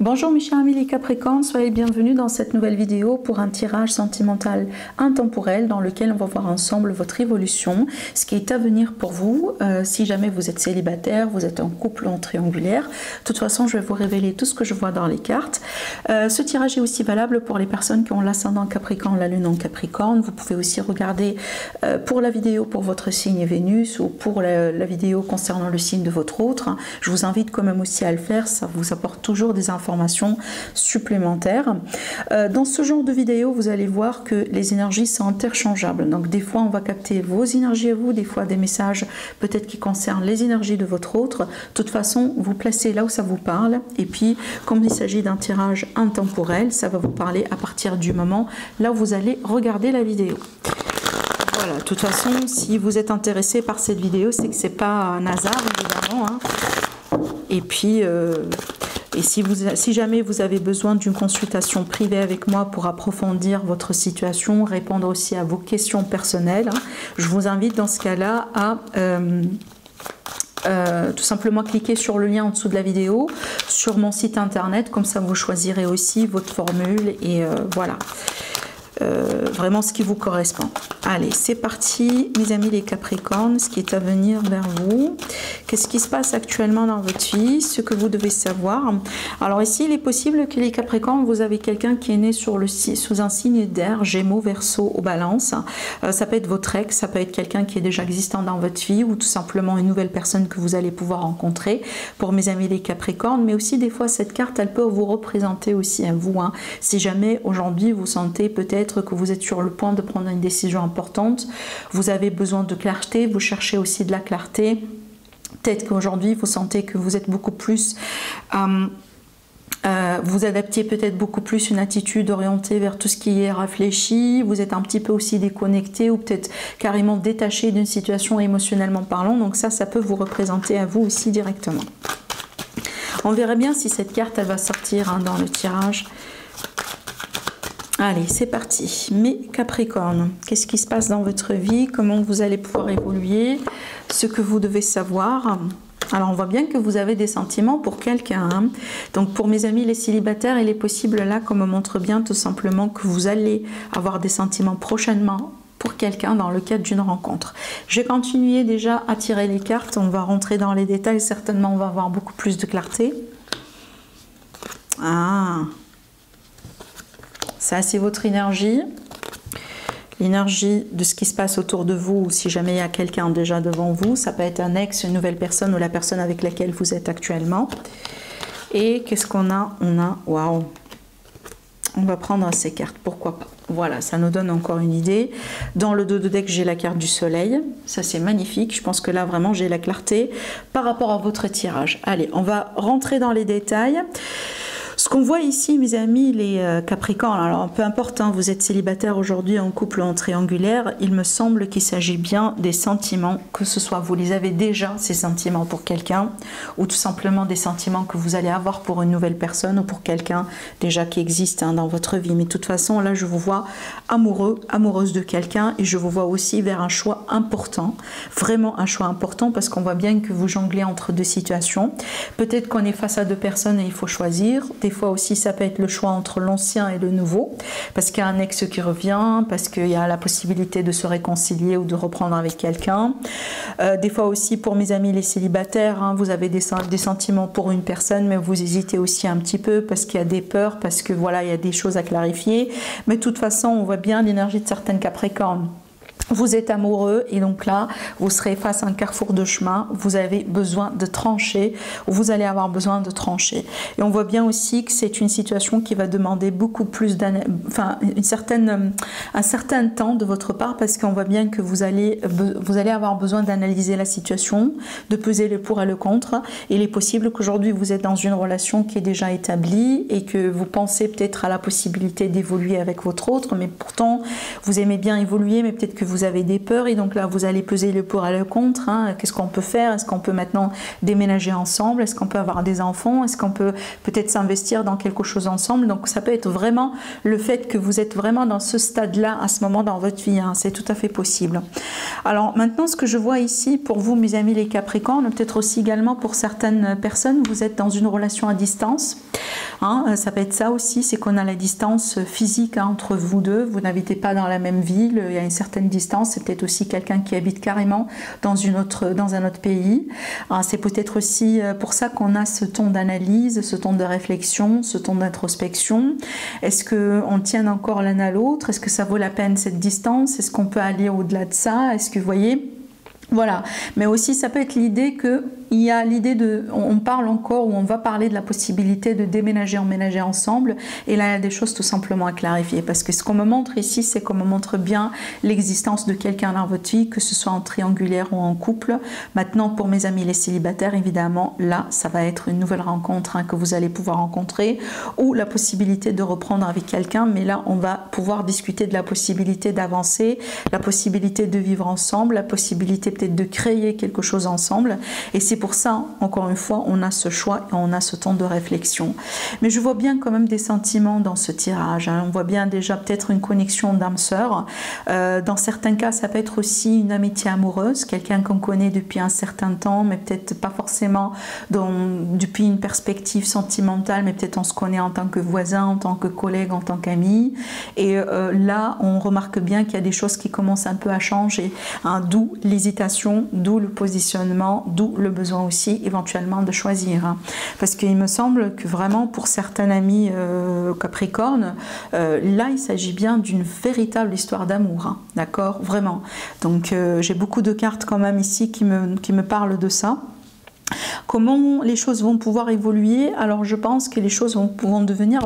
Bonjour mes chers amis les Capricornes, soyez bienvenus dans cette nouvelle vidéo pour un tirage sentimental intemporel dans lequel on va voir ensemble votre évolution, ce qui est à venir pour vous. Si jamais vous êtes célibataire, vous êtes en couple en triangulaire, de toute façon je vais vous révéler tout ce que je vois dans les cartes. Ce tirage est aussi valable pour les personnes qui ont l'ascendant Capricorne, la lune en Capricorne. Vous pouvez aussi regarder pour la vidéo pour votre signe Vénus ou pour la vidéo concernant le signe de votre autre. Je vous invite quand même aussi à le faire, ça vous apporte toujours des informations supplémentaires. Dans ce genre de vidéo, vous allez voir que les énergies sont interchangeables. Donc des fois, on va capter vos énergies à vous, des fois des messages peut-être qui concernent les énergies de votre autre. De toute façon, vous placez là où ça vous parle. Et puis, comme il s'agit d'un tirage intemporel, ça va vous parler à partir du moment là où vous allez regarder la vidéo. Voilà, de toute façon, si vous êtes intéressé par cette vidéo, c'est que c'est pas un hasard, évidemment. Et puis... Et si jamais vous avez besoin d'une consultation privée avec moi pour approfondir votre situation, répondre aussi à vos questions personnelles, je vous invite dans ce cas-là à tout simplement cliquer sur le lien en dessous de la vidéo, sur mon site internet, comme ça vous choisirez aussi votre formule et voilà. Vraiment ce qui vous correspond. Allez, c'est parti, mes amis les Capricornes, ce qui est à venir vers vous. Qu'est-ce qui se passe actuellement dans votre vie, ce que vous devez savoir. Alors ici, il est possible que les Capricornes, vous avez quelqu'un qui est né sous un signe d'air, Gémeaux, Verseau ou Balance. Ça peut être votre ex, ça peut être quelqu'un qui est déjà existant dans votre vie ou tout simplement une nouvelle personne que vous allez pouvoir rencontrer pour mes amis les Capricornes. Mais aussi des fois, cette carte, elle peut vous représenter aussi à vous. Si jamais aujourd'hui, vous sentez peut-être que vous êtes sur le point de prendre une décision importante, vous avez besoin de clarté, vous cherchez aussi de la clarté. Peut-être qu'aujourd'hui vous sentez que vous êtes beaucoup plus vous adaptez peut-être beaucoup plus une attitude orientée vers tout ce qui est réfléchi, vous êtes un petit peu aussi déconnecté ou peut-être carrément détaché d'une situation émotionnellement parlant, donc ça peut vous représenter à vous aussi directement. On verra bien si cette carte elle va sortir dans le tirage. Allez, c'est parti. Mes Capricornes, qu'est-ce qui se passe dans votre vie? Comment vous allez pouvoir évoluer? Ce que vous devez savoir. Alors, on voit bien que vous avez des sentiments pour quelqu'un. Donc, pour mes amis les célibataires, il est possible là, comme on montre bien, tout simplement que vous allez avoir des sentiments prochainement pour quelqu'un dans le cadre d'une rencontre. Je vais continuer déjà à tirer les cartes. On va rentrer dans les détails. Certainement, on va avoir beaucoup plus de clarté. Ça, c'est votre énergie. L'énergie de ce qui se passe autour de vous, ou si jamais il y a quelqu'un déjà devant vous. Ça peut être un ex, une nouvelle personne ou la personne avec laquelle vous êtes actuellement. Et qu'est-ce qu'on a? Waouh! On va prendre ces cartes, pourquoi pas. Voilà, ça nous donne encore une idée. Dans le dos de deck, j'ai la carte du soleil. Ça, c'est magnifique. Je pense que là, vraiment, j'ai la clarté par rapport à votre tirage. Allez, on va rentrer dans les détails. Ce qu'on voit ici, mes amis, les Capricornes, alors peu importe, vous êtes célibataire aujourd'hui en couple en triangulaire, il me semble qu'il s'agit bien des sentiments, que ce soit vous les avez déjà, ces sentiments pour quelqu'un, ou tout simplement des sentiments que vous allez avoir pour une nouvelle personne ou pour quelqu'un déjà qui existe dans votre vie. Mais de toute façon, là, je vous vois amoureux, amoureuse de quelqu'un et je vous vois aussi vers un choix important, vraiment un choix important parce qu'on voit bien que vous jonglez entre deux situations. Peut-être qu'on est face à deux personnes et il faut choisir. Des fois aussi, ça peut être le choix entre l'ancien et le nouveau, parce qu'il y a un ex qui revient, parce qu'il y a la possibilité de se réconcilier ou de reprendre avec quelqu'un. Des fois aussi, pour mes amis les célibataires, vous avez des sentiments pour une personne, mais vous hésitez aussi un petit peu, parce qu'il y a des peurs, parce que voilà, il y a des choses à clarifier. Mais de toute façon, on voit bien l'énergie de certaines Capricornes. Vous êtes amoureux et donc là, vous serez face à un carrefour de chemin. Vous avez besoin de trancher ou vous allez avoir besoin de trancher. Et on voit bien aussi que c'est une situation qui va demander beaucoup plus un certain temps de votre part parce qu'on voit bien que vous allez avoir besoin d'analyser la situation, de peser le pour et le contre. Il est possible qu'aujourd'hui, vous êtes dans une relation qui est déjà établie et que vous pensez peut-être à la possibilité d'évoluer avec votre autre, mais pourtant, vous aimez bien évoluer, mais peut-être que vous vous avez des peurs et donc là vous allez peser le pour et le contre, hein. Qu'est-ce qu'on peut faire? Est-ce qu'on peut maintenant déménager ensemble? Est-ce qu'on peut avoir des enfants? Est-ce qu'on peut peut-être s'investir dans quelque chose ensemble? Donc ça peut être vraiment le fait que vous êtes vraiment dans ce stade-là à ce moment dans votre vie, hein. C'est tout à fait possible. Alors maintenant, ce que je vois ici pour vous, mes amis les Capricornes, peut-être aussi également pour certaines personnes, vous êtes dans une relation à distance, hein. Ça peut être ça aussi, c'est qu'on a la distance physique, hein, entre vous deux, vous n'habitez pas dans la même ville, il y a une certaine distance, c'est peut-être aussi quelqu'un qui habite carrément dans un autre pays. C'est peut-être aussi pour ça qu'on a ce ton d'analyse, ce ton de réflexion, ce ton d'introspection. Est-ce qu'on tient encore l'un à l'autre? Est-ce que ça vaut la peine cette distance? Est-ce qu'on peut aller au-delà de ça? Est-ce que vous voyez? Voilà, mais aussi ça peut être l'idée que il y a l'idée de, on parle encore ou on va parler de la possibilité de déménager, emménager ensemble, et là il y a des choses tout simplement à clarifier, parce que ce qu'on me montre ici, c'est qu'on me montre bien l'existence de quelqu'un dans votre vie, que ce soit en triangulaire ou en couple. Maintenant, pour mes amis les célibataires, évidemment, là ça va être une nouvelle rencontre, hein, que vous allez pouvoir rencontrer, ou la possibilité de reprendre avec quelqu'un, mais là on va pouvoir discuter de la possibilité d'avancer, la possibilité de vivre ensemble, la possibilité peut-être de créer quelque chose ensemble, et c'est pour ça, encore une fois, on a ce choix et on a ce temps de réflexion. Mais je vois bien quand même des sentiments dans ce tirage, hein. On voit bien déjà peut-être une connexion d'âme-sœur. Dans certains cas, ça peut être aussi une amitié amoureuse, quelqu'un qu'on connaît depuis un certain temps, mais peut-être pas forcément depuis une perspective sentimentale, mais peut-être on se connaît en tant que voisin, en tant que collègue, en tant qu'ami. Et là, on remarque bien qu'il y a des choses qui commencent un peu à changer, hein, d'où l'hésitation, d'où le positionnement, d'où le besoin aussi éventuellement de choisir, hein. Parce qu'il me semble que vraiment pour certains amis Capricorne, là il s'agit bien d'une véritable histoire d'amour, hein. D'accord, vraiment. Donc j'ai beaucoup de cartes quand même ici qui me parlent de ça. Comment les choses vont pouvoir évoluer? Alors je pense que les choses vont devenir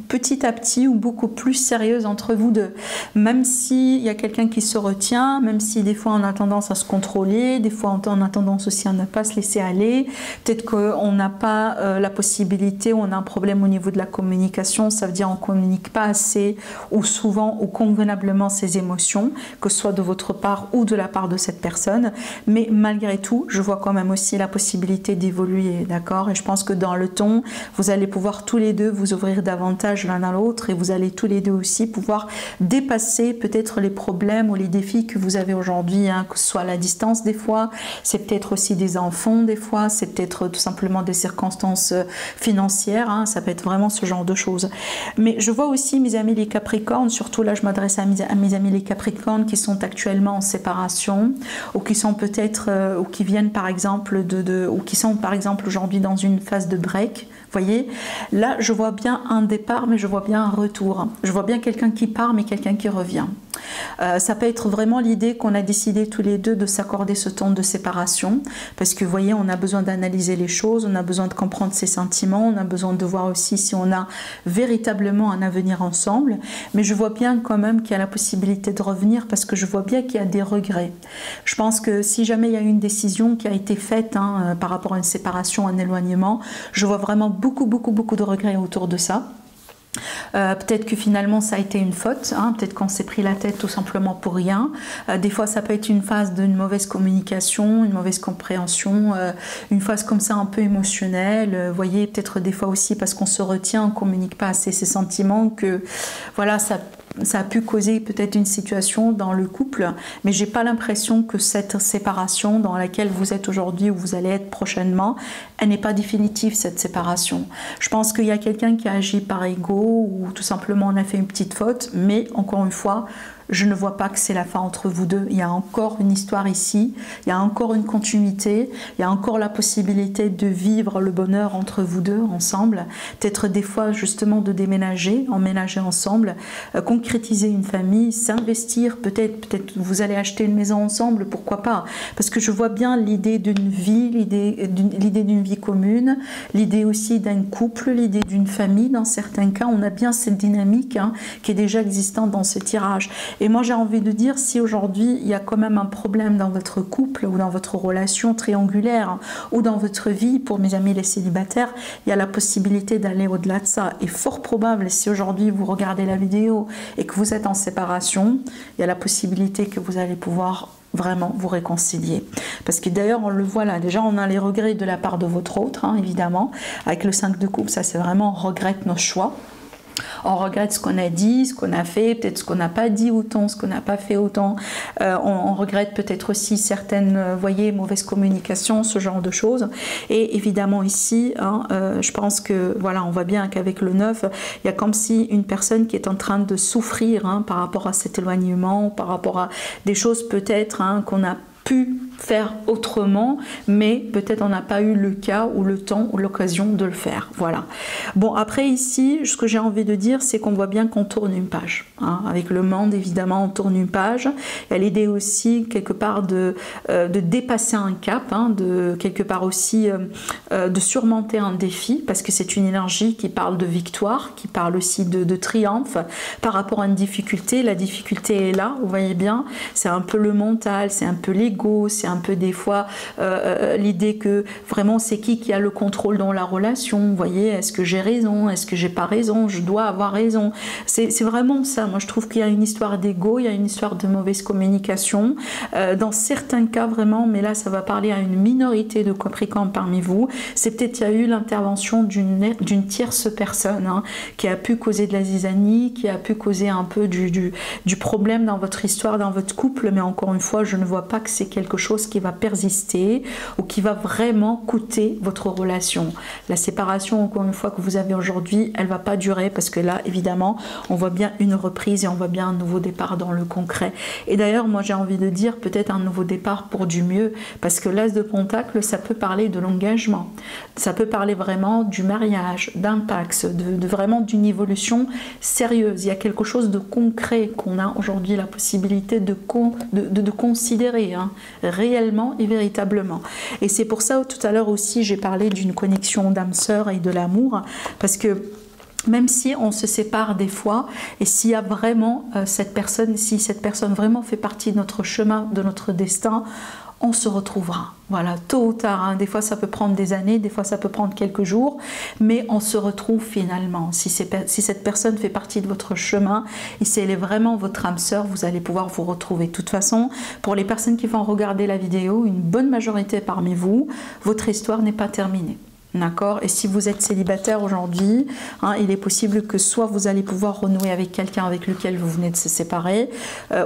petit à petit ou beaucoup plus sérieuses entre vous deux. Même s'il y a quelqu'un qui se retient, même si des fois on a tendance à se contrôler, des fois on a tendance aussi à ne pas se laisser aller, peut-être qu'on n'a pas la possibilité, on a un problème au niveau de la communication, ça veut dire on ne communique pas assez ou souvent ou convenablement ses émotions, que ce soit de votre part ou de la part de cette personne. Mais malgré tout, je vois quand même aussi la possibilité d'évoluer, d'accord? Et je pense que dans le temps, vous allez pouvoir tous les deux vous ouvrir davantage l'un à l'autre, et vous allez tous les deux aussi pouvoir dépasser peut-être les problèmes ou les défis que vous avez aujourd'hui, hein, que ce soit la distance des fois, c'est peut-être aussi des enfants des fois, c'est peut-être tout simplement des circonstances financières, hein, ça peut être vraiment ce genre de choses. Mais je vois aussi mes amis les Capricornes, surtout là je m'adresse à mes amis les Capricornes qui sont actuellement en séparation, ou qui sont peut-être, ou qui viennent par exemple ou qui sont par exemple aujourd'hui dans une phase de break. Vous voyez, là je vois bien un départ, mais je vois bien un retour. Je vois bien quelqu'un qui part, mais quelqu'un qui revient. Ça peut être vraiment l'idée qu'on a décidé tous les deux de s'accorder ce temps de séparation, parce que vous voyez, on a besoin d'analyser les choses, on a besoin de comprendre ses sentiments, on a besoin de voir aussi si on a véritablement un avenir ensemble. Mais je vois bien quand même qu'il y a la possibilité de revenir, parce que je vois bien qu'il y a des regrets. Je pense que si jamais il y a une décision qui a été faite, hein, par rapport à une séparation, un éloignement, je vois vraiment beaucoup de regrets autour de ça. Peut-être que finalement ça a été une faute, hein, peut-être qu'on s'est pris la tête tout simplement pour rien. Des fois ça peut être une phase d'une mauvaise communication, une mauvaise compréhension, une phase comme ça un peu émotionnelle. Vous voyez, peut-être des fois aussi parce qu'on se retient, on ne communique pas assez ses sentiments, que voilà, ça a pu causer peut-être une situation dans le couple, mais j'ai pas l'impression que cette séparation dans laquelle vous êtes aujourd'hui ou vous allez être prochainement, elle n'est pas définitive, cette séparation. Je pense qu'il y a quelqu'un qui a agi par ego, ou tout simplement on a fait une petite faute, mais encore une fois, je ne vois pas que c'est la fin entre vous deux. Il y a encore une histoire ici, il y a encore une continuité, il y a encore la possibilité de vivre le bonheur entre vous deux ensemble, peut-être des fois justement de déménager, emménager ensemble, concrétiser une famille, s'investir, peut-être vous allez acheter une maison ensemble, pourquoi pas, parce que je vois bien l'idée d'une vie, l'idée d'une vie commune, l'idée aussi d'un couple, l'idée d'une famille. Dans certains cas, on a bien cette dynamique, hein, qui est déjà existante dans ce tirage. Et moi j'ai envie de dire, si aujourd'hui il y a quand même un problème dans votre couple ou dans votre relation triangulaire ou dans votre vie, pour mes amis les célibataires, il y a la possibilité d'aller au-delà de ça. Et fort probable, si aujourd'hui vous regardez la vidéo et que vous êtes en séparation, il y a la possibilité que vous allez pouvoir vraiment vous réconcilier. Parce que d'ailleurs on le voit là, déjà on a les regrets de la part de votre autre, hein, évidemment. Avec le 5 de coupe, ça c'est vraiment on regrette nos choix. On regrette ce qu'on a dit, ce qu'on a fait, peut-être ce qu'on n'a pas dit autant, ce qu'on n'a pas fait autant. On regrette peut-être aussi certaines, voyez, mauvaises communications, ce genre de choses. Et évidemment ici, hein, je pense que, voilà, on voit bien qu'avec le 9, il y a comme si une personne qui est en train de souffrir hein, par rapport à cet éloignement, par rapport à des choses peut-être hein, qu'on a pu faire autrement, mais peut-être on n'a pas eu le cas ou le temps ou l'occasion de le faire. Voilà. Bon, après ici, ce que j'ai envie de dire, c'est qu'on voit bien qu'on tourne une page. Hein. Avec le monde, évidemment, on tourne une page. Il y a l'idée aussi, quelque part, de dépasser un cap, hein, de quelque part aussi de surmonter un défi, parce que c'est une énergie qui parle de victoire, qui parle aussi de triomphe par rapport à une difficulté. La difficulté est là, vous voyez bien, c'est un peu le mental, c'est un peu l'ego, c'est un peu des fois l'idée que vraiment c'est qui a le contrôle dans la relation, vous voyez, est-ce que j'ai raison, est-ce que j'ai pas raison, je dois avoir raison, c'est vraiment ça. Moi je trouve qu'il y a une histoire d'ego, il y a une histoire de mauvaise communication, dans certains cas vraiment, mais là ça va parler à une minorité de Capricorne parmi vous, c'est peut-être qu'il y a eu l'intervention d'une tierce personne hein, qui a pu causer de la zizanie, qui a pu causer un peu du problème dans votre histoire, dans votre couple, mais encore une fois je ne vois pas que c'est quelque chose qui va persister ou qui va vraiment coûter votre relation. La séparation, encore une fois, que vous avez aujourd'hui, elle va pas durer parce que là, évidemment, on voit bien une reprise et on voit bien un nouveau départ dans le concret. Et d'ailleurs, moi, j'ai envie de dire peut-être un nouveau départ pour du mieux parce que l'As de Pentacle, ça peut parler de l'engagement. Ça peut parler vraiment du mariage, d'un pax, vraiment d'une évolution sérieuse. Il y a quelque chose de concret qu'on a aujourd'hui la possibilité de considérer hein, réellement et véritablement. Et c'est pour ça tout à l'heure aussi j'ai parlé d'une connexion d'âme sœur et de l'amour, parce que même si on se sépare des fois, et s'il y a vraiment cette personne, si cette personne vraiment fait partie de notre chemin, de notre destin, on se retrouvera. Voilà, tôt ou tard, hein. Des fois ça peut prendre des années, des fois ça peut prendre quelques jours, mais on se retrouve finalement. Si cette personne fait partie de votre chemin, et si elle est vraiment votre âme sœur, vous allez pouvoir vous retrouver. De toute façon, pour les personnes qui vont regarder la vidéo, une bonne majorité parmi vous, votre histoire n'est pas terminée. D'accord. Et si vous êtes célibataire aujourd'hui, hein, il est possible que soit vous allez pouvoir renouer avec quelqu'un avec lequel vous venez de se séparer,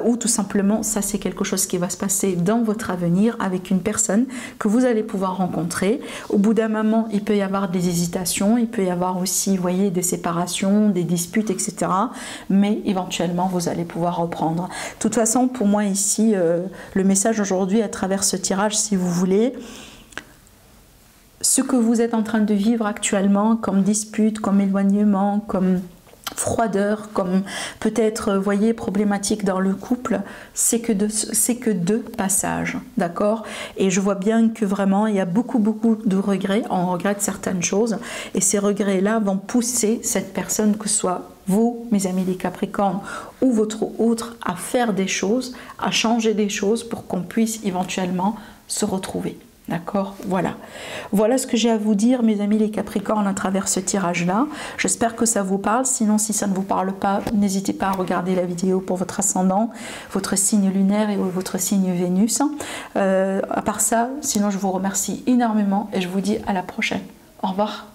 ou tout simplement, ça c'est quelque chose qui va se passer dans votre avenir avec une personne que vous allez pouvoir rencontrer. Au bout d'un moment, il peut y avoir des hésitations, il peut y avoir aussi, vous voyez, des séparations, des disputes, etc. Mais éventuellement, vous allez pouvoir reprendre. De toute façon, pour moi ici, le message aujourd'hui à travers ce tirage, si vous voulez, ce que vous êtes en train de vivre actuellement comme dispute, comme éloignement, comme froideur, comme peut-être, voyez, problématique dans le couple, c'est que deux passages, d'accord? Et je vois bien que vraiment, il y a beaucoup de regrets, on regrette certaines choses, et ces regrets-là vont pousser cette personne, que ce soit vous, mes amis les Capricornes, ou votre autre, à faire des choses, à changer des choses pour qu'on puisse éventuellement se retrouver. D'accord, voilà. Voilà ce que j'ai à vous dire, mes amis les Capricornes, à travers ce tirage-là. J'espère que ça vous parle. Sinon, si ça ne vous parle pas, n'hésitez pas à regarder la vidéo pour votre ascendant, votre signe lunaire et votre signe Vénus. À part ça, sinon, je vous remercie énormément et je vous dis à la prochaine. Au revoir.